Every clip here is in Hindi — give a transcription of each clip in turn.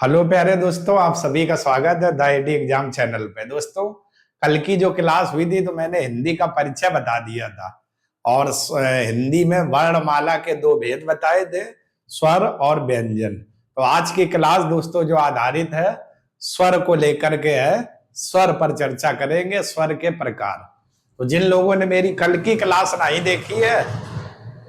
हेलो प्यारे दोस्तों, आप सभी का स्वागत है द आईटी एग्जाम चैनल पे। दोस्तों, कल की जो क्लास हुई थी तो मैंने हिंदी का परिचय बता दिया था और हिंदी में वर्णमाला के दो भेद बताए थे, स्वर और व्यंजन। तो आज की क्लास दोस्तों जो आधारित है स्वर को लेकर के है, स्वर पर चर्चा करेंगे, स्वर के प्रकार। तो जिन लोगों ने मेरी कल की क्लास नहीं देखी है,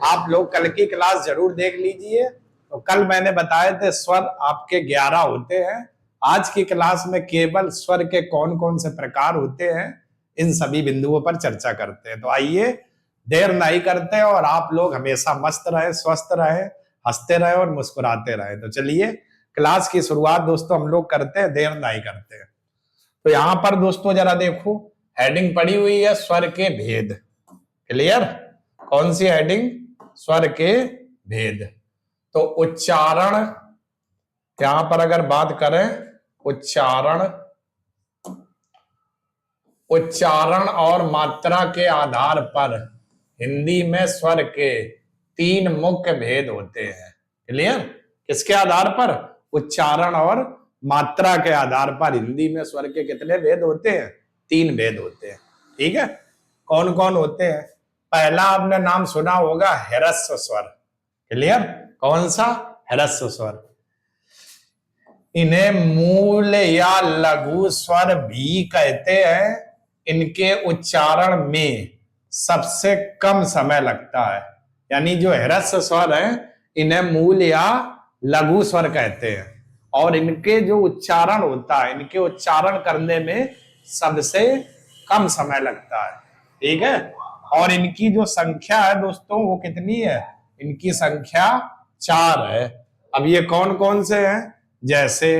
आप लोग कल की क्लास जरूर देख लीजिए। तो कल मैंने बताए थे स्वर आपके 11 होते हैं। आज की क्लास में केवल स्वर के कौन कौन से प्रकार होते हैं, इन सभी बिंदुओं पर चर्चा करते हैं। तो आइए, देर नहीं करते और आप लोग हमेशा मस्त रहे, स्वस्थ रहे, हंसते रहे और मुस्कुराते रहे। तो चलिए क्लास की शुरुआत दोस्तों हम लोग करते हैं, देर नहीं करते हैं। तो यहां पर दोस्तों जरा देखो, हेडिंग पड़ी हुई है स्वर के भेद। क्लियर? कौन सी हेडिंग? स्वर के भेद। तो उच्चारण, यहां पर अगर बात करें उच्चारण, उच्चारण और मात्रा के आधार पर हिंदी में स्वर के 3 मुख्य भेद होते हैं। क्लियर? किसके आधार पर? उच्चारण और मात्रा के आधार पर हिंदी में स्वर के कितने भेद होते हैं? 3 भेद होते हैं। ठीक है? कौन कौन होते हैं? पहला आपने नाम सुना होगा ह्रस्व स्वर। क्लियर? कौन सा? ह्रस्व स्वर। इन्हें मूल या लघु स्वर भी कहते हैं। इनके उच्चारण में सबसे कम समय लगता है। यानी जो ह्रस्व स्वर है इन्हें मूल या लघु स्वर कहते हैं और इनके जो उच्चारण होता है, इनके उच्चारण करने में सबसे कम समय लगता है। ठीक है? और इनकी जो संख्या है दोस्तों वो कितनी है? इनकी संख्या 4 है। अब ये कौन कौन से हैं? जैसे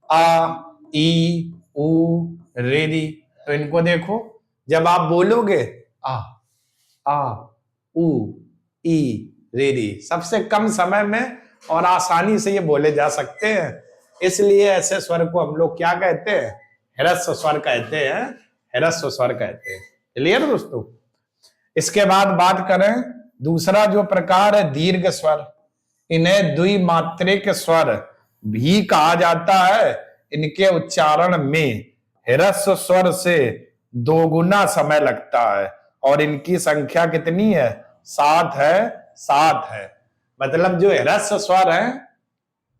आ, ई, उ, रे, री। तो इनको देखो, जब आप बोलोगे आ, उ, ई, रे, री, सबसे कम समय में और आसानी से ये बोले जा सकते हैं। इसलिए ऐसे स्वर को हम लोग क्या कहते हैं? ह्रस्व स्वर कहते हैं। ह्रस्व स्वर कहते हैं। क्लियर दोस्तों? इसके बाद बात करें दूसरा जो प्रकार है दीर्घ स्वर। इन्हें द्विमात्रिक स्वर भी कहा जाता है। इनके उच्चारण में ह्रस्व स्वर से 2 गुना समय लगता है और इनकी संख्या कितनी है? 7 है। 7 है। मतलब जो ह्रस्व स्वर है,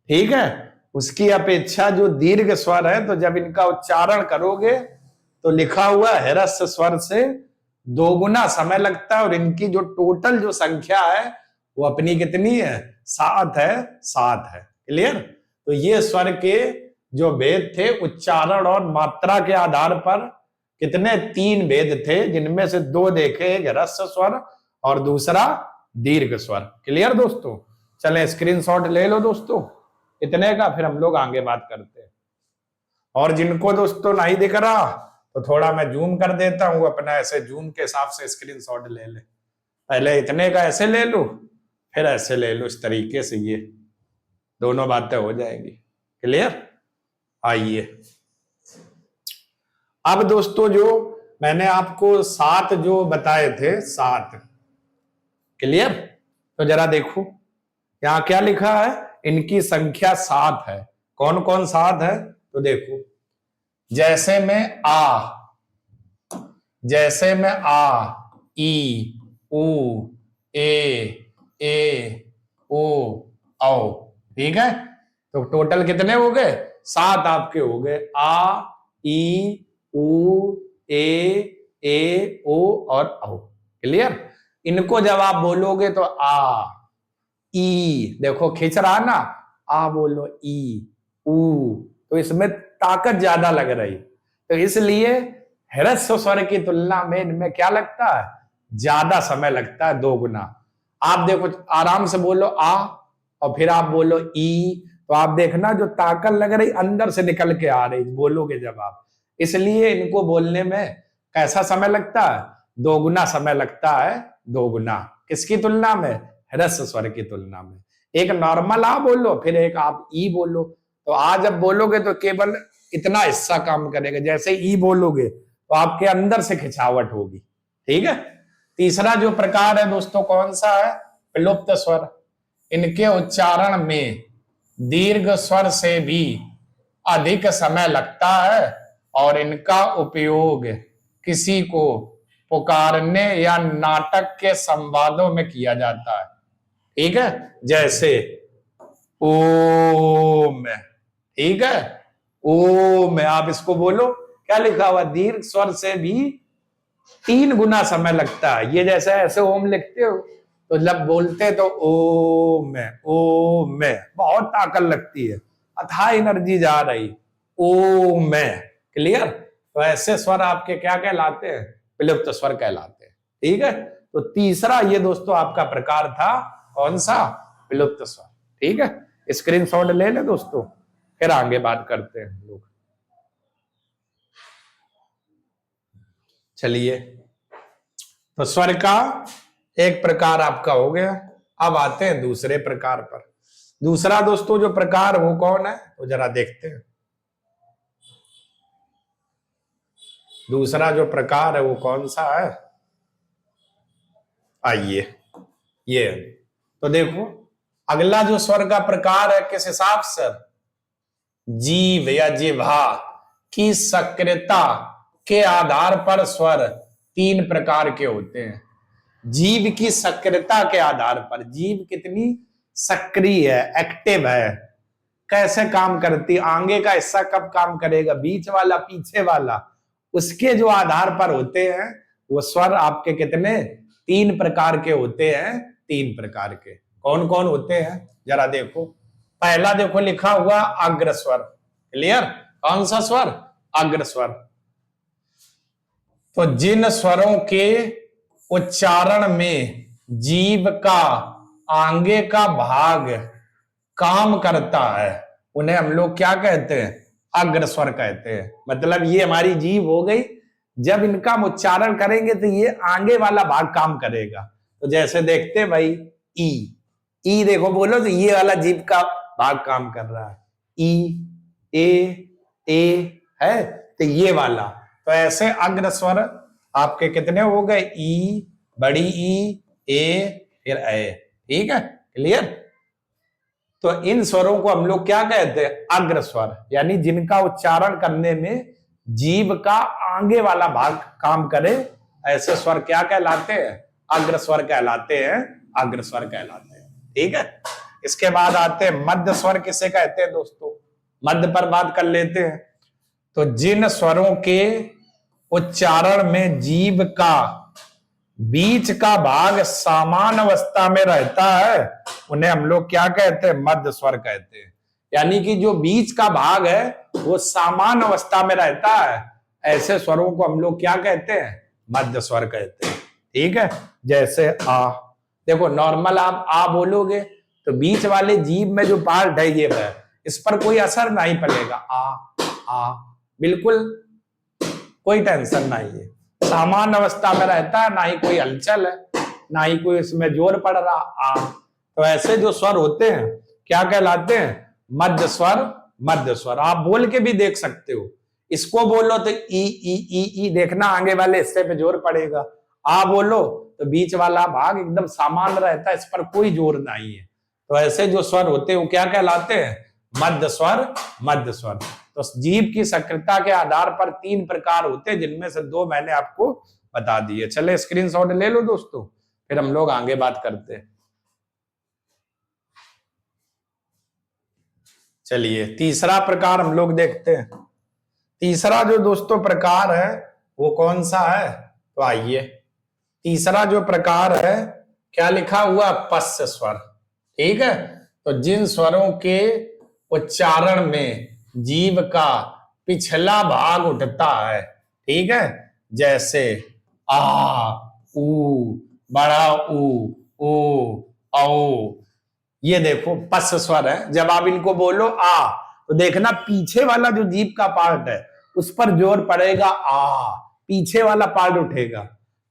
ठीक है, उसकी अपेक्षा जो दीर्घ स्वर है, तो जब इनका उच्चारण करोगे तो लिखा हुआ ह्रस्व स्वर से 2 गुना समय लगता है और इनकी जो टोटल जो संख्या है वो अपनी कितनी है? 7 है। 7 है। क्लियर? तो ये स्वर के जो भेद थे उच्चारण और मात्रा के आधार पर कितने? 3 भेद थे, जिनमें से 2 देखे, एक ह्रस्व स्वर और दूसरा दीर्घ स्वर। क्लियर दोस्तों? चलें स्क्रीनशॉट ले लो दोस्तों इतने का, फिर हम लोग आगे बात करते हैं। और जिनको दोस्तों नहीं दिख रहा तो थोड़ा मैं जूम कर देता हूं, अपना ऐसे जूम के हिसाब से स्क्रीनशॉट ले ले। पहले इतने का ऐसे ले लो, फिर ऐसे ले लो, इस तरीके से ये दोनों बातें हो जाएंगी। क्लियर? आइए, अब दोस्तों जो मैंने आपको 7 जो बताए थे, 7। क्लियर? तो जरा देखो यहां क्या लिखा है? इनकी संख्या 7 है। कौन कौन 7 है? तो देखो, जैसे में आ, जैसे में आ, ई, उ, ए, ओ, औ। ठीक है? तो टोटल कितने हो गए? 7 आपके हो गए। आ, ई, उ, ए, ओ और औ। क्लियर? इनको जब आप बोलोगे तो आ, ई, देखो खिंच रहा ना, आ बोलो, ई, उ, तो इसमें ताकत ज्यादा लग रही। तो इसलिए ह्रस्व स्वर की तुलना में इनमें क्या लगता है? ज्यादा समय लगता है, 2 गुना। आप देखो आराम से बोलो आ और फिर आप बोलो ई, तो आप देखना जो ताकत लग रही अंदर से निकल के आ रही बोलोगे जब आप। इसलिए इनको बोलने में कैसा समय लगता है? 2 गुना समय लगता है। 2 गुना किसकी तुलना में? ह्रस्व स्वर की तुलना में। एक नॉर्मल आ बोलो, फिर एक आप ई बोलो। तो आ जब बोलोगे तो केवल इतना हिस्सा काम करेगा, जैसे ई बोलोगे तो आपके अंदर से खिंचावट होगी। ठीक है? तीसरा जो प्रकार है दोस्तों कौन सा है? प्लुप्त स्वर। इनके उच्चारण में दीर्घ स्वर से भी अधिक समय लगता है और इनका उपयोग किसी को पुकारने या नाटक के संवादों में किया जाता है। ठीक है, जैसे ओम, ठीक है, ओम, आप इसको बोलो, क्या लिखा हुआ, दीर्घ स्वर से भी 3 गुना समय लगता है। ये जैसे ऐसे ओम लिखते हो तो जब बोलते तो ओम, ओम बहुत ताकत लगती है, अथाह एनर्जी जा रही, ओम, क्लियर। तो ऐसे स्वर आपके क्या कहलाते हैं, विलुप्त स्वर कहलाते हैं। ठीक है, तो तीसरा ये दोस्तों आपका प्रकार था, कौन सा, विलुप्त स्वर। ठीक है, स्क्रीनशॉट ले ले दोस्तों, फिर आगे बात करते हैं हम लोग। चलिए, तो स्वर का एक प्रकार आपका हो गया। अब आते हैं दूसरे प्रकार पर। दूसरा दोस्तों जो प्रकार वो कौन है, तो जरा देखते हैं। दूसरा जो प्रकार है वो कौन सा है, आइए, ये तो देखो, अगला जो स्वर का प्रकार है किस हिसाब से, जीव या जिह्वा की सक्रियता के आधार पर स्वर 3 प्रकार के होते हैं। जीव की सक्रियता के आधार पर, जीव कितनी सक्रिय है, एक्टिव है, कैसे काम करती, आगे का हिस्सा कब काम करेगा, बीच वाला, पीछे वाला, उसके जो आधार पर होते हैं वो स्वर आपके कितने, 3 प्रकार के होते हैं। 3 प्रकार के कौन कौन होते हैं जरा देखो। पहला देखो लिखा हुआ अग्र स्वर, क्लियर, कौन सा स्वर, अग्र स्वर। तो जिन स्वरों के उच्चारण में जीव का आगे का भाग काम करता है उन्हें हम लोग क्या कहते हैं, अग्र स्वर कहते हैं। मतलब ये हमारी जीव हो गई, जब इनका हम उच्चारण करेंगे तो ये आगे वाला भाग काम करेगा। तो जैसे देखते हैं भाई, ई देखो बोलो तो ये वाला जीव का भाग काम कर रहा है, ई, ए है, तो ये वाला। तो ऐसे अग्र स्वर आपके कितने हो गए, ई, बड़ी ई, ए, फिर ए। ठीक है, क्लियर। तो इन स्वरों को हम लोग क्या कहते हैं, अग्र स्वर, यानी जिनका उच्चारण करने में जीव का आगे वाला भाग काम करे, ऐसे स्वर क्या कहलाते हैं, अग्र स्वर कहलाते हैं, अग्र स्वर कहलाते हैं। ठीक है, इसके बाद आते हैं मध्य स्वर, किसे कहते हैं दोस्तों, मध्य पर बात कर लेते हैं। तो जिन स्वरों के उच्चारण में जीव का बीच का भाग समान अवस्था में रहता है उन्हें हम लोग क्या कहते हैं, मध्य स्वर कहते हैं। यानी कि जो बीच का भाग है वो समान अवस्था में रहता है, ऐसे स्वरों को हम लोग क्या कहते हैं, मध्य स्वर कहते हैं। ठीक है, जैसे आ, देखो नॉर्मल आप आ बोलोगे तो बीच वाले जीभ में जो पार्ट है ये है, इस पर कोई असर नहीं पड़ेगा, आ बिल्कुल कोई टेंशन नहीं है, सामान्य अवस्था में रहता है, ना ही कोई हलचल है, ना ही कोई इसमें जोर पड़ रहा, आ। तो ऐसे जो स्वर होते हैं क्या कहलाते हैं, मध्य स्वर, मध्य स्वर। आप बोल के भी देख सकते हो, इसको बोलो तो ई देखना आगे वाले हिस्से पे जोर पड़ेगा, आ बोलो तो बीच वाला भाग एकदम सामान्य रहता है, इस पर कोई जोर नहीं है। तो ऐसे जो स्वर होते हैं वो क्या कहलाते हैं, मध्य स्वर, मध्य स्वर। तो जीभ की सक्रियता के आधार पर 3 प्रकार होते हैं, जिनमें से 2 मैंने आपको बता दिए। चले स्क्रीनशॉट ले लो दोस्तों, फिर हम लोग आगे बात करते हैं। चलिए तीसरा प्रकार हम लोग देखते हैं। तीसरा जो दोस्तों प्रकार है वो कौन सा है, तो आइए, तीसरा जो प्रकार है क्या लिखा हुआ, पश्च स्वर। ठीक है, तो जिन स्वरों के उच्चारण में जीभ का पिछला भाग उठता है, ठीक है, जैसे आ, ऊ, बड़ा ऊ, ओ, औ, ये देखो पश्च स्वर है। जब आप इनको बोलो आ तो देखना पीछे वाला जो जीभ का पार्ट है उस पर जोर पड़ेगा, आ, पीछे वाला पार्ट उठेगा।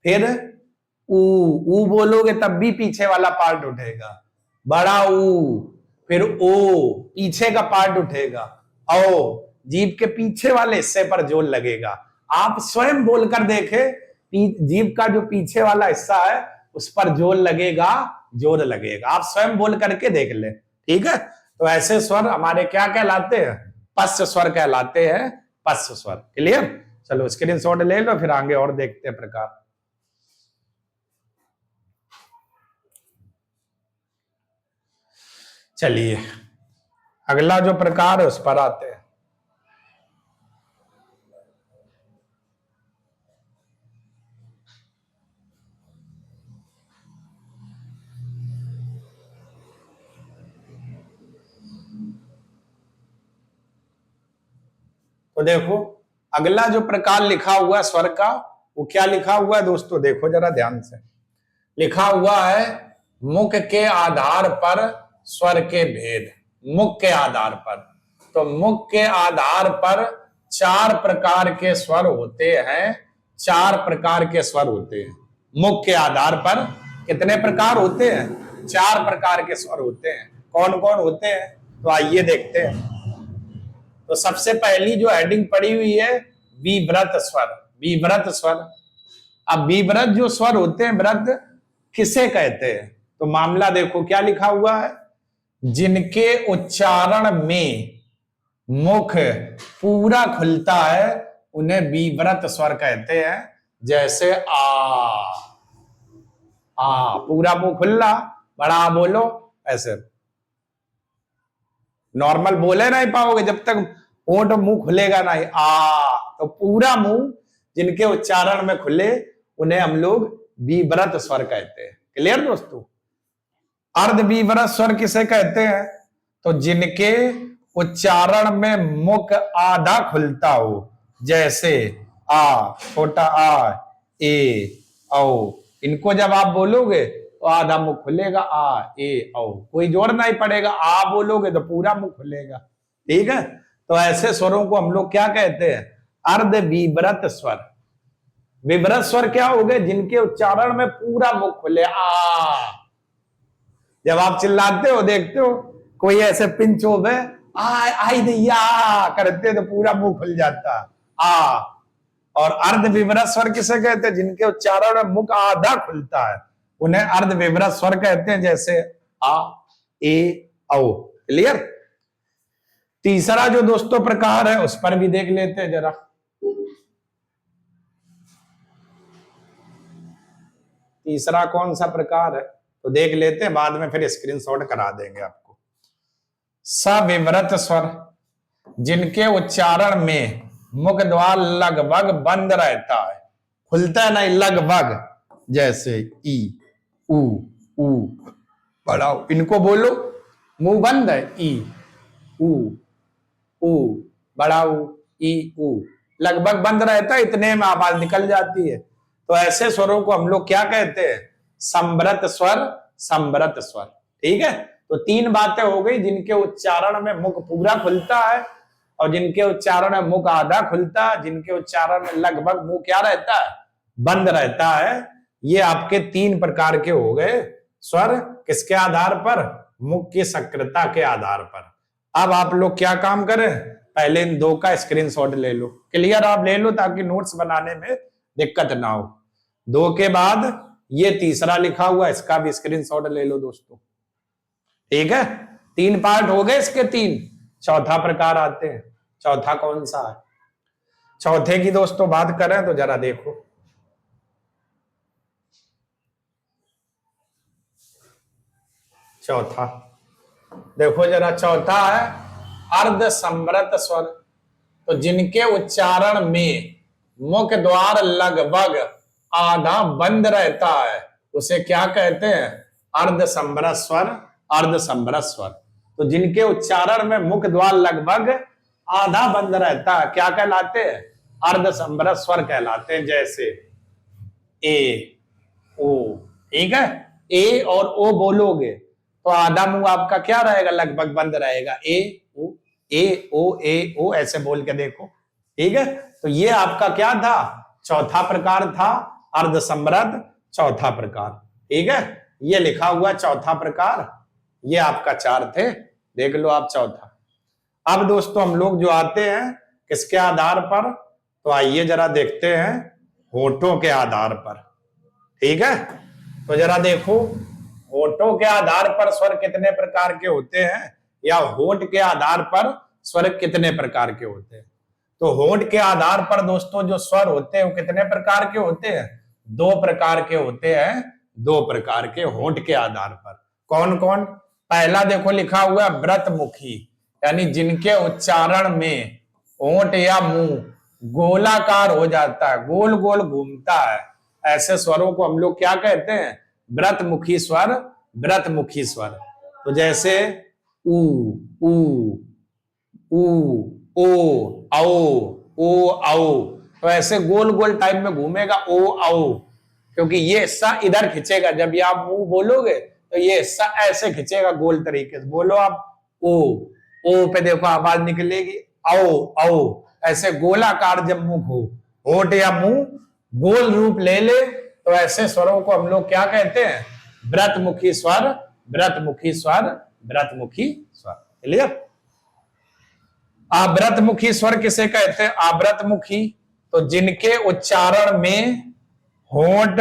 फिर ऊ बोलोगे तब भी पीछे वाला पार्ट उठेगा, बड़ा ऊ, फिर ओ, पीछे का पार्ट उठेगा, औ, जीभ के पीछे वाले हिस्से पर जोर लगेगा। आप स्वयं बोलकर देखें, जीभ का जो पीछे वाला हिस्सा है उस पर जोर लगेगा, जोर लगेगा। आप स्वयं बोल करके देख ले, ठीक है। तो ऐसे स्वर हमारे क्या कहलाते हैं, पश्च स्वर कहलाते हैं, पश्च स्वर। क्लियर? चलो स्क्रीनशॉट ले लो, फिर आगे और देखते हैं प्रकार। चलिए अगला जो प्रकार है उस पर आते हैं। तो देखो अगला जो प्रकार लिखा हुआ है स्वर का, वो क्या लिखा हुआ है दोस्तों? देखो जरा ध्यान से, लिखा हुआ है मुख के आधार पर स्वर के भेद। मुख के आधार पर, तो मुख के आधार पर 4 प्रकार के स्वर होते हैं। 4 प्रकार के स्वर होते हैं। मुख के आधार पर कितने प्रकार होते हैं? 4 प्रकार के स्वर होते हैं। कौन कौन होते हैं? तो आइए देखते हैं। तो सबसे पहली जो हेडिंग पड़ी हुई है विव्रत स्वर। विव्रत स्वर। अब विव्रत जो स्वर होते हैं, व्रत किसे कहते हैं? तो मामला देखो क्या लिखा हुआ है, जिनके उच्चारण में मुख पूरा खुलता है उन्हें विव्रत स्वर कहते हैं। जैसे आ पूरा मुंह खुला, बड़ा बोलो, ऐसे नॉर्मल बोले नहीं पाओगे जब तक होंठ मुंह खुलेगा नहीं। तो पूरा मुंह जिनके उच्चारण में खुले उन्हें हम लोग विव्रत स्वर कहते हैं। क्लियर दोस्तों? अर्ध विव्रत स्वर किसे कहते हैं? तो जिनके उच्चारण में मुख आधा खुलता हो। जैसे आ, छोटा आ, ए, औ। इनको जब आप बोलोगे तो आधा मुंह खुलेगा, आ, ए, औ। कोई जोर नहीं पड़ेगा। आ बोलोगे तो पूरा मुंह खुलेगा। ठीक है? तो ऐसे स्वरों को हम लोग क्या कहते हैं? अर्ध विव्रत स्वर। विव्रत स्वर क्या हो गए? जिनके उच्चारण में पूरा मुख खुले। जब आप चिल्लाते हो, देखते हो कोई ऐसे पिंच हो गए, आई दैया करते तो पूरा मुंह खुल जाता। और अर्ध विव्रत स्वर किसे कहते हैं? जिनके उच्चारण में मुख आधा खुलता है उन्हें अर्ध विव्रत स्वर कहते हैं। जैसे आ, ए, औ। क्लियर? तीसरा जो दोस्तों प्रकार है उस पर भी देख लेते हैं जरा। तीसरा कौन सा प्रकार है तो देख लेते हैं, बाद में फिर स्क्रीनशॉट करा देंगे आपको। सविव्रत स्वर, जिनके उच्चारण में मुख द्वार लगभग बंद रहता है, खुलता नहीं, लगभग। जैसे ई, ऊ, ऊ, बढ़ाओ। इनको बोलो, मुंह बंद है, ई, ऊ, बढ़ाओ, ई, ऊ। लगभग बंद रहता है, इतने में आवाज निकल जाती है। तो ऐसे स्वरों को हम लोग क्या कहते हैं? संव्रत स्वर, संव्रत स्वर। ठीक है? तो 3 बातें हो गई, जिनके उच्चारण में मुख पूरा खुलता है, और जिनके उच्चारण में मुख आधा खुलता है, जिनके उच्चारण में लगभग मुंह क्या रहता है? बंद रहता है। ये आपके 3 प्रकार के हो गए स्वर। किसके आधार पर? मुख की सक्रियता के आधार पर। अब आप लोग क्या काम करें? पहले इन 2 का स्क्रीनशॉट ले लो। क्लियर? आप ले लो ताकि नोट्स बनाने में दिक्कत ना हो। 2 के बाद ये तीसरा लिखा हुआ, इसका भी स्क्रीनशॉट ले लो दोस्तों। ठीक है? 3 पार्ट हो गए इसके 3। चौथा प्रकार आते हैं। चौथा कौन सा है? चौथे की दोस्तों बात करें तो जरा देखो। चौथा देखो जरा, चौथा है अर्ध संव्रत स्वर। तो जिनके उच्चारण में मुख द्वार लगभग आधा बंद रहता है उसे क्या कहते हैं? अर्ध संव्रत स्वर, अर्ध संव्रत स्वर। तो जिनके उच्चारण में मुख द्वार लगभग आधा बंद रहता है क्या कहलाते हैं? अर्ध संव्रत स्वर कहलाते हैं। जैसे ए, ओ। ठीक है? ए और ओ बोलोगे तो आधा मुंह आपका क्या रहेगा? लगभग बंद रहेगा। ए, ओ, ए, ओ, ए, ओ, ऐसे बोल के देखो। ठीक है? तो ये आपका क्या था? चौथा प्रकार था, अर्ध संव्रत, चौथा प्रकार। ठीक है? ये लिखा हुआ चौथा प्रकार। ये आपका 4 थे, देख लो आप चौथा। अब दोस्तों हम लोग जो आते हैं किसके आधार पर? तो आइए जरा देखते हैं होठों के आधार पर। ठीक है? तो जरा देखो होठों के आधार पर स्वर कितने प्रकार के होते हैं, या होठ के आधार पर स्वर कितने प्रकार के होते हैं। तो होंठ के आधार पर दोस्तों जो स्वर होते हैं वो कितने प्रकार के होते हैं, 2 प्रकार के होते हैं, 2 प्रकार के होंठ के आधार पर। कौन कौन, पहला देखो लिखा हुआ है व्रतमुखी, यानी जिनके उच्चारण में होंठ या मुंह गोलाकार हो जाता है, गोल गोल घूमता है, ऐसे स्वरों को हम लोग क्या कहते हैं, व्रतमुखी स्वर, व्रतमुखी स्वर। तो जैसे ऊ, ऊ, ऊ, ओ, ओ, औ, तो ऐसे गोल गोल टाइप में घूमेगा ओ, औ, क्योंकि ये हिस्सा इधर खिंचेगा, जब ये आप मुंह बोलोगे तो ये हिस्सा ऐसे खिंचेगा गोल तरीके से। बोलो आप ओ पे देखो आवाज निकलेगी, औ, औ, ऐसे गोलाकार जब मुंह हो, होठ या मुंह गोल रूप ले ले, तो ऐसे स्वरों को हम लोग क्या कहते हैं, व्रतमुखी स्वर, व्रतमुखी स्वर, व्रतमुखी स्वर। क्लियर। आवृतमुखी स्वर किसे कहते हैं, आवृतमुखी, तो जिनके उच्चारण में होंठ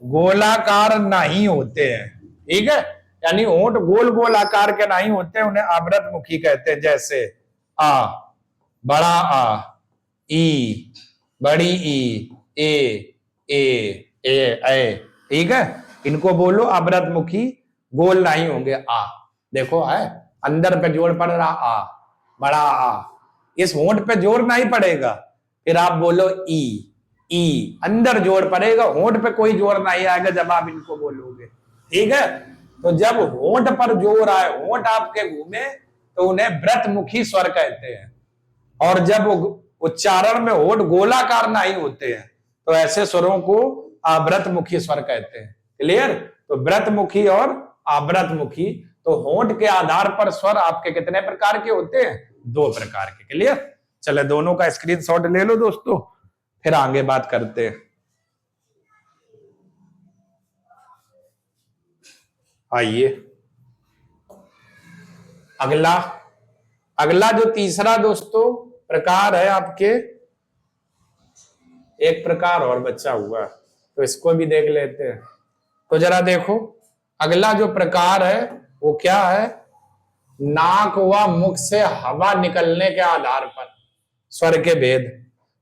गोलाकार नहीं होते हैं, ठीक है, यानी होंठ गोल गोल आकार के नहीं होते हैं, उन्हें आवृतमुखी कहते हैं। जैसे आ, बड़ा आ, ई, बड़ी ई, ए, ठीक है, इनको बोलो आवृतमुखी, गोल नहीं होंगे। आ देखो है अंदर पे जोर पड़ रहा, आ, बड़ा आ, इस होंठ पे जोर नहीं पड़ेगा, फिर आप बोलो ई, अंदर जोर पड़ेगा, होंठ पे कोई जोर नहीं आएगा जब आप इनको बोलोगे, ठीक है। तो जब होंठ पर जोर आए, होंठ आपके घूमे, तो उन्हें व्रतमुखी स्वर कहते हैं। और जब उच्चारण में होंठ गोलाकार नहीं होते हैं, तो ऐसे स्वरों को आवृतमुखी स्वर कहते हैं। क्लियर। तो व्रतमुखी और आवृतमुखी, तो होंठ के आधार पर स्वर आपके कितने प्रकार के होते हैं, 2 प्रकार के। क्लियर। चले दोनों का स्क्रीनशॉट ले लो दोस्तों, फिर आगे बात करते हैं। आइए अगला जो तीसरा दोस्तों प्रकार है आपके, एक प्रकार और बचा हुआ, तो इसको भी देख लेते हैं। तो जरा देखो अगला जो प्रकार है वो क्या है, नाक व मुख से हवा निकलने के आधार पर स्वर के भेद।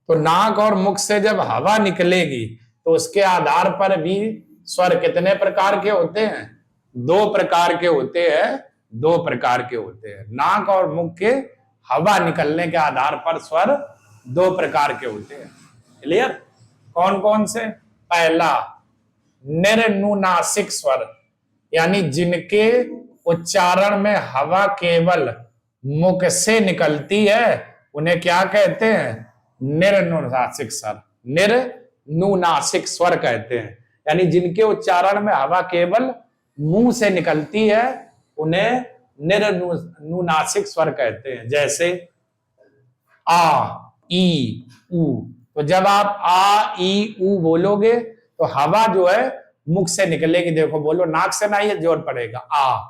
तो नाक और मुख से जब हवा निकलेगी तो उसके आधार पर भी स्वर कितने प्रकार के होते हैं, 2 प्रकार के होते हैं, 2 प्रकार के होते हैं। नाक और मुख के हवा निकलने के आधार पर स्वर 2 प्रकार के होते हैं। क्लियर। कौन कौन से, पहला निर्नुनासिक स्वर, यानी जिनके उच्चारण में हवा केवल मुख से निकलती है, उन्हें क्या कहते हैं, निर्नुनासिक स्वर, निर्नुनासिक स्वर कहते हैं। यानी जिनके उच्चारण में हवा केवल मुंह से निकलती है, उन्हें निर्नुनासिक स्वर कहते हैं। जैसे आ, ई, ऊ, तो जब आप आ, ई, ऊ बोलोगे तो हवा जो है मुख से निकलेगी। देखो बोलो, नाक से नहीं जोर पड़ेगा, आ,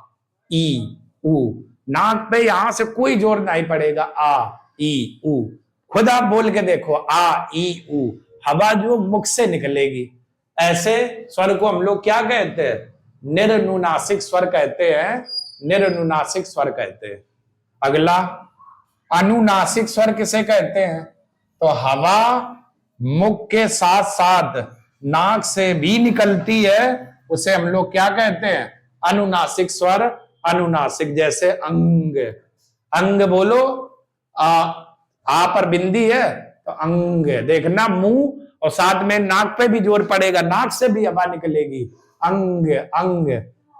ई, ऊ, नाक पे यहां से कोई जोर नहीं पड़ेगा, आ, ई, ऊ। खुद आप बोल के देखो, आ, ई, ऊ, हवा जो मुख से निकलेगी। ऐसे स्वर को हम लोग क्या कहते हैं, निर्नुनासिक स्वर कहते हैं, निर्नुनासिक स्वर कहते हैं। अगला अनुनासिक स्वर किसे कहते हैं, तो हवा मुख के साथ साथ नाक से भी निकलती है, उसे हम लोग क्या कहते हैं, अनुनासिक स्वर, अनुनासिक। जैसे अंग, अंग बोलो, आ पर बिंदी है तो अंग, देखना मुंह और साथ में नाक पे भी जोर पड़ेगा, नाक से भी हवा निकलेगी, अंग, अंग।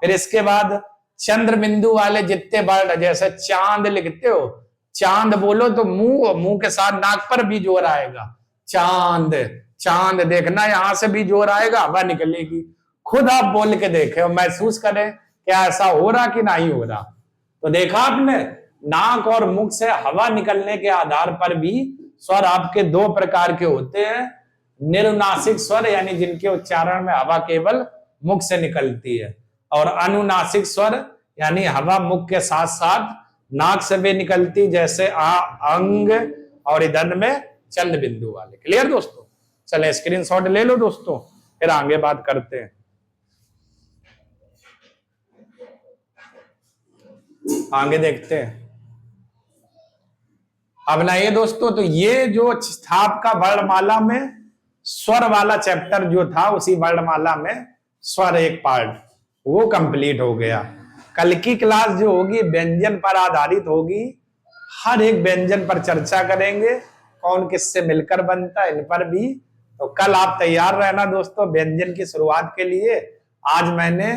फिर इसके बाद चंद्र बिंदु वाले जितने वर्ण, जैसे चांद लिखते हो, चांद बोलो तो मुंह और मुंह के साथ नाक पर भी जोर आएगा, चांद, चांद, देखना यहां से भी जोर आएगा, हवा निकलेगी। खुद आप बोल के देखें और महसूस करें क्या ऐसा हो रहा कि नहीं हो रहा। तो देखा आपने, नाक और मुख से हवा निकलने के आधार पर भी स्वर आपके 2 प्रकार के होते हैं। निर्नासिक स्वर, यानी जिनके उच्चारण में हवा केवल मुख से निकलती है, और अनुनासिक स्वर, यानी हवा मुख के साथ साथ नाक से भी निकलती, जैसे आ, अंग, और इधर में चंद्र बिंदु वाले। क्लियर दोस्तों। चले स्क्रीनशॉट ले लो दोस्तों, फिर आगे बात करते हैं। आगे देखते हैं। अब ना ये दोस्तों, तो ये जो था आपका वर्णमाला में स्वर वाला चैप्टर जो था, उसी वर्णमाला में स्वर एक पार्ट वो कंप्लीट हो गया। कल की क्लास जो होगी व्यंजन पर आधारित होगी, हर एक व्यंजन पर चर्चा करेंगे, कौन किससे मिलकर बनता है, इन पर भी। तो कल आप तैयार रहना दोस्तों व्यंजन की शुरुआत के लिए। आज मैंने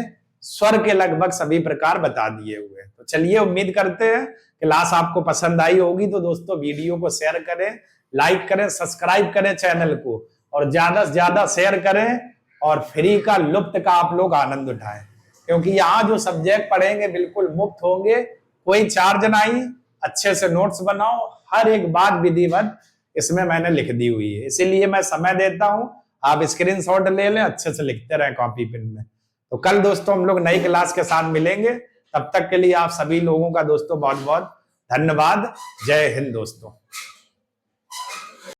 स्वर के लगभग सभी प्रकार बता दिए हुए। तो चलिए, उम्मीद करते हैं क्लास आपको पसंद आई होगी। तो दोस्तों वीडियो को शेयर करें, लाइक करें, सब्सक्राइब करें चैनल को, और ज्यादा से ज्यादा शेयर करें, और फ्री का लुत्फ का आप लोग आनंद उठाएं, क्योंकि यहाँ जो सब्जेक्ट पढ़ेंगे बिल्कुल मुफ्त होंगे, कोई चार्ज नहीं। अच्छे से नोट्स बनाओ, हर एक बात विधिवत इसमें मैंने लिख दी हुई है, इसीलिए मैं समय देता हूं। आप स्क्रीनशॉट ले लें, अच्छे से लिखते रहें कॉपी पेन में। तो कल दोस्तों हम लोग नई क्लास के साथ मिलेंगे। तब तक के लिए आप सभी लोगों का दोस्तों बहुत बहुत धन्यवाद। जय हिंद दोस्तों।